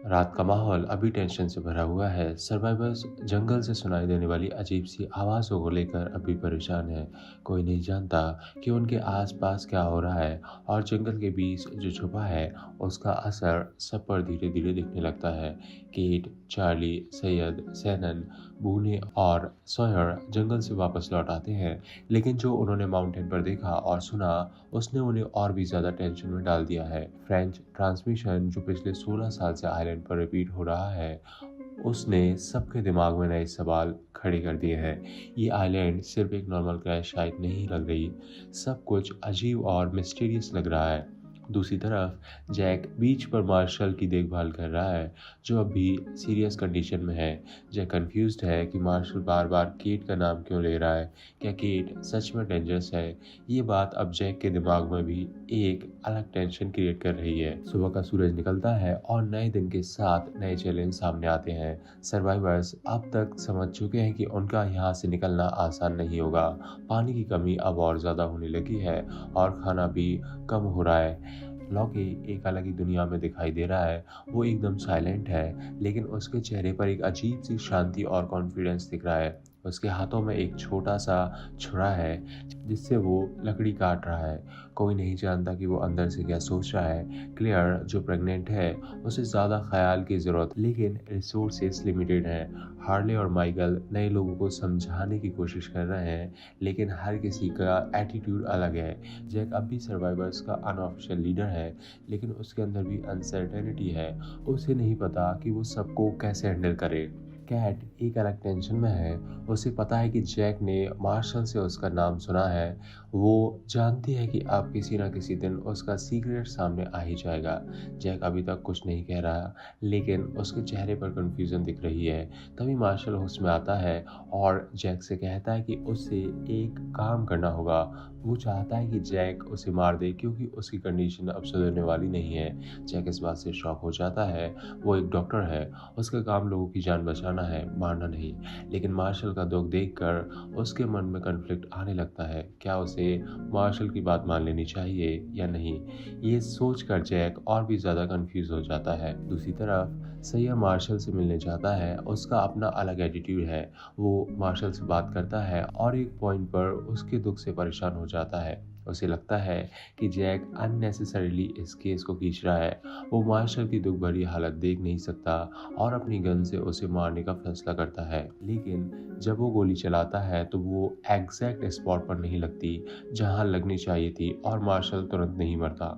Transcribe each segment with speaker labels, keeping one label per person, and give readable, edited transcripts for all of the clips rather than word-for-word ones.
Speaker 1: रात का माहौल अभी टेंशन से भरा हुआ है। सर्वाइवर्स जंगल से सुनाई देने वाली अजीब सी आवाज़ों को लेकर अभी परेशान है। कोई नहीं जानता कि उनके आसपास क्या हो रहा है और जंगल के बीच जो छुपा है उसका असर सब पर धीरे धीरे दिखने लगता है। केट, चार्ली, सैयद, सैनन, बूने और सॉयर जंगल से वापस लौट आते हैं, लेकिन जो उन्होंने माउंटेन पर देखा और सुना उसने उन्हें और भी ज़्यादा टेंशन में डाल दिया है। फ्रेंच ट्रांसमिशन जो पिछले 16 साल से आइलैंड पर रिपीट हो रहा है, उसने सबके दिमाग में नए सवाल खड़े कर दिए हैं। ये आइलैंड सिर्फ एक नॉर्मल क्रैश साइट नहीं लग रही, सब कुछ अजीब और मिस्टीरियस लग रहा है। दूसरी तरफ जैक बीच पर मार्शल की देखभाल कर रहा है, जो अभी सीरियस कंडीशन में है। जैक कंफ्यूज्ड है कि मार्शल बार बार केट का नाम क्यों ले रहा है। क्या केट सच में डेंजरस है? ये बात अब जैक के दिमाग में भी एक अलग टेंशन क्रिएट कर रही है। सुबह का सूरज निकलता है और नए दिन के साथ नए चैलेंज सामने आते हैं। सर्वाइवर्स अब तक समझ चुके हैं कि उनका यहाँ से निकलना आसान नहीं होगा। पानी की कमी अब और ज़्यादा होने लगी है और खाना भी कम हो रहा है। लॉकी एक अलग ही दुनिया में दिखाई दे रहा है। वो एकदम साइलेंट है, लेकिन उसके चेहरे पर एक अजीब सी शांति और कॉन्फिडेंस दिख रहा है। उसके हाथों में एक छोटा सा छुरा है जिससे वो लकड़ी काट रहा है। कोई नहीं जानता कि वो अंदर से क्या सोच रहा है। क्लेयर जो प्रेग्नेंट है उसे ज़्यादा ख्याल की ज़रूरत, लेकिन रिसोर्सेस लिमिटेड हैं। हार्ले और माइकल नए लोगों को समझाने की कोशिश कर रहे हैं, लेकिन हर किसी का एटीट्यूड अलग है। जैक अब भी सर्वाइवर्स का अनऑफिशियल लीडर है, लेकिन उसके अंदर भी अनसर्टेनिटी है। उसे नहीं पता कि वो सबको कैसे हैंडल करे। कैट एक अलग टेंशन में है। उसे पता है कि जैक ने मार्शल से उसका नाम सुना है। वो जानती है कि अब किसी न किसी दिन उसका सीक्रेट सामने आ ही जाएगा। जैक अभी तक कुछ नहीं कह रहा, लेकिन उसके चेहरे पर कंफ्यूजन दिख रही है। तभी मार्शल होश में आता है और जैक से कहता है कि उसे एक काम करना होगा। वो चाहता है कि जैक उसे मार दे, क्योंकि उसकी कंडीशन अब सुधरने वाली नहीं है। जैक इस बात से शॉक हो जाता है। वो एक डॉक्टर है, उसका काम लोगों की जान बचाना है, मारना नहीं। लेकिन मार्शल का दुख देखकर उसके मन में कॉन्फ्लिक्ट आने लगता है। क्या उसे मार्शल की बात मान लेनी चाहिए या नहीं? ये सोचकर जैक और भी ज़्यादा कंफ्यूज हो जाता है। दूसरी तरफ सैयद मार्शल से मिलने जाता है। उसका अपना अलग एटीट्यूड है। वो मार्शल से बात करता है और एक पॉइंट पर उसके दुख से परेशान हो जाता है। उसे लगता है कि जैक अननेसेसरीली इस केस को खींच रहा है। वो मार्शल की दुख भरी हालत देख नहीं सकता और अपनी गन से उसे मारने का फैसला करता है। लेकिन जब वो गोली चलाता है तो वो एग्जैक्ट स्पॉट पर नहीं लगती जहां लगनी चाहिए थी और मार्शल तुरंत नहीं मरता।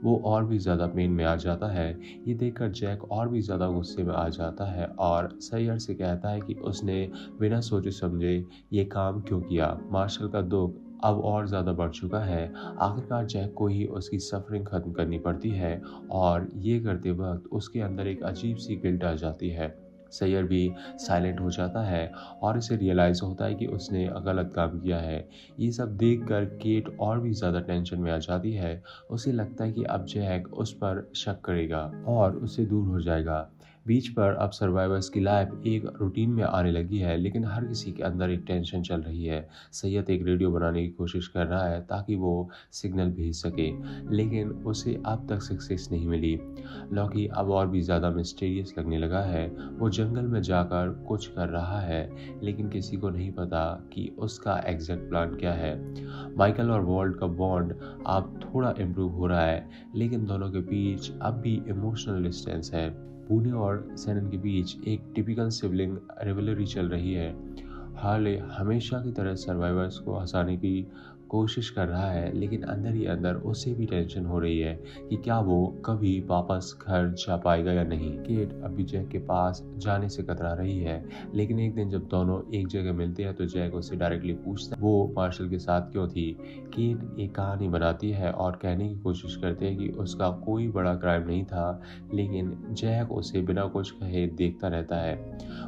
Speaker 1: वो और भी ज़्यादा पेन में आ जाता है। ये देखकर जैक और भी ज़्यादा गुस्से में आ जाता है और सैयद से कहता है कि उसने बिना सोचे समझे ये काम क्यों किया। मार्शल का दुख अब और ज़्यादा बढ़ चुका है। आखिरकार जैक को ही उसकी सफरिंग ख़त्म करनी पड़ती है और ये करते वक्त उसके अंदर एक अजीब सी गिल्ट आ जाती है। सैयद भी साइलेंट हो जाता है और इसे रियलाइज़ होता है कि उसने गलत काम किया है। ये सब देखकर केट और भी ज़्यादा टेंशन में आ जाती है। उसे लगता है कि अब जैक उस पर शक करेगा और उससे दूर हो जाएगा। बीच पर अब सर्वाइवर्स की लाइफ एक रूटीन में आने लगी है, लेकिन हर किसी के अंदर एक टेंशन चल रही है। सैयद एक रेडियो बनाने की कोशिश कर रहा है ताकि वो सिग्नल भेज सके, लेकिन उसे अब तक सक्सेस नहीं मिली। लॉकी अब और भी ज़्यादा मिस्टीरियस लगने लगा है। वो जंगल में जाकर कुछ कर रहा है, लेकिन किसी को नहीं पता कि उसका एग्जैक्ट प्लान क्या है। माइकल और वॉल्ट का बॉन्ड अब थोड़ा इम्प्रूव हो रहा है, लेकिन दोनों के बीच अब भी इमोशनल डिस्टेंस है। पुणे और सैनन के बीच एक टिपिकल सिबलिंग रिवलरी चल रही है। हार्ले हमेशा की तरह सर्वाइवर्स को हंसाने की कोशिश कर रहा है, लेकिन अंदर ही अंदर उसे भी टेंशन हो रही है कि क्या वो कभी वापस घर जा पाएगा या नहीं। केट अभी जैक के पास जाने से कतरा रही है, लेकिन एक दिन जब दोनों एक जगह मिलते हैं तो जैक उससे डायरेक्टली पूछता है वो मार्शल के साथ क्यों थी। केट एक कहानी बनाती है और कहने की कोशिश करते हैं कि उसका कोई बड़ा क्राइम नहीं था, लेकिन जैक उसे बिना कुछ कहे देखता रहता है।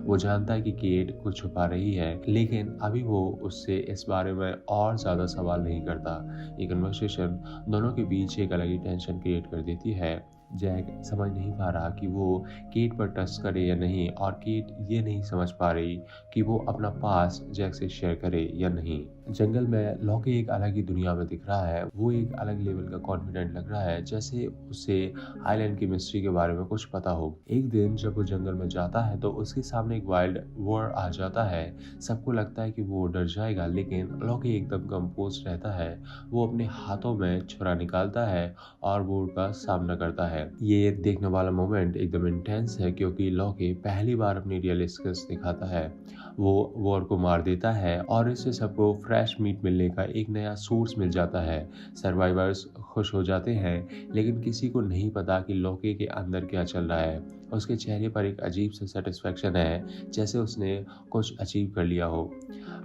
Speaker 1: वो जानता है कि केट कुछ छुपा रही है, लेकिन अभी वो उससे इस बारे में और ज़्यादा सवाल नहीं करता। ये कन्वर्सेशन दोनों के बीच एक अलग ही टेंशन क्रिएट कर देती है। जैक समझ नहीं पा रहा कि वो केट पर ट्रस्ट करे या नहीं, और केट ये नहीं समझ पा रही कि वो अपना पास्ट जैक से शेयर करे या नहीं। जंगल में लॉकी एक अलग ही दुनिया में दिख रहा है। वो एक अलग लेवल का कॉन्फिडेंट लग रहा है, जैसे उसे आइलैंड की मिस्ट्री के बारे में कुछ पता हो। एक दिन जब वो जंगल में जाता है तो उसके सामने एक वाइल्ड वॉर आ जाता है। सबको लगता है कि वो डर जाएगा, लेकिन लॉकी एकदम कंपोज रहता है। वो अपने हाथों में छुरा निकालता है और वॉर का सामना करता है। ये देखने वाला मोमेंट एकदम इंटेंस है, क्योंकि लॉकी पहली बार अपनी रियल स्किल्स दिखाता है। वो वॉर को मार देता है और इससे सबको फ्रेश मीट मिलने का एक नया सोर्स मिल जाता है। सर्वाइवर्स खुश हो जाते हैं, लेकिन किसी को नहीं पता कि लॉकी के अंदर क्या चल रहा है। उसके चेहरे पर एक अजीब सा सेटिस्फैक्शन है, जैसे उसने कुछ अचीव कर लिया हो।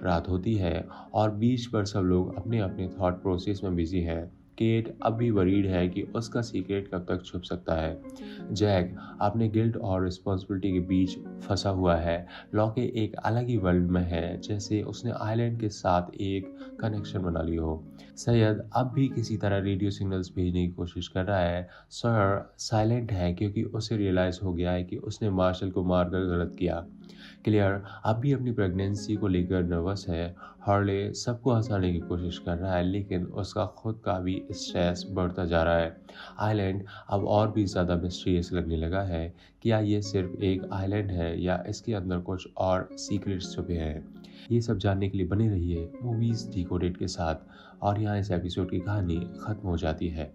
Speaker 1: रात होती है और बीच पर सब लोग अपने अपने थॉट प्रोसेस में बिजी हैं। केट अब भी वरीड है कि उसका सीक्रेट कब तक छुप सकता है। जैक अपने गिल्ट और रिस्पॉन्सिबिलिटी के बीच फंसा हुआ है। लॉकी एक अलग ही वर्ल्ड में है, जैसे उसने आइलैंड के साथ एक कनेक्शन बना लिया हो। सैयद अब भी किसी तरह रेडियो सिग्नल्स भेजने की कोशिश कर रहा है। सर साइलेंट है, क्योंकि उसे रियलाइज हो गया है कि उसने मार्शल को मारकर गलत किया। क्लियर अब भी अपनी प्रेगनेंसी को लेकर नर्वस है। हार्ले सबको हंसाने की कोशिश कर रहा है, लेकिन उसका खुद का भी स्ट्रेस बढ़ता जा रहा है। आइलैंड अब और भी ज़्यादा मिस्टीरियस लगने लगा है। क्या ये सिर्फ एक आइलैंड है या इसके अंदर कुछ और सीक्रेट्स छुपे हैं? ये सब जानने के लिए बने रहिए मूवीज़ डिकोडेड के साथ। और यहाँ इस एपिसोड की कहानी ख़त्म हो जाती है।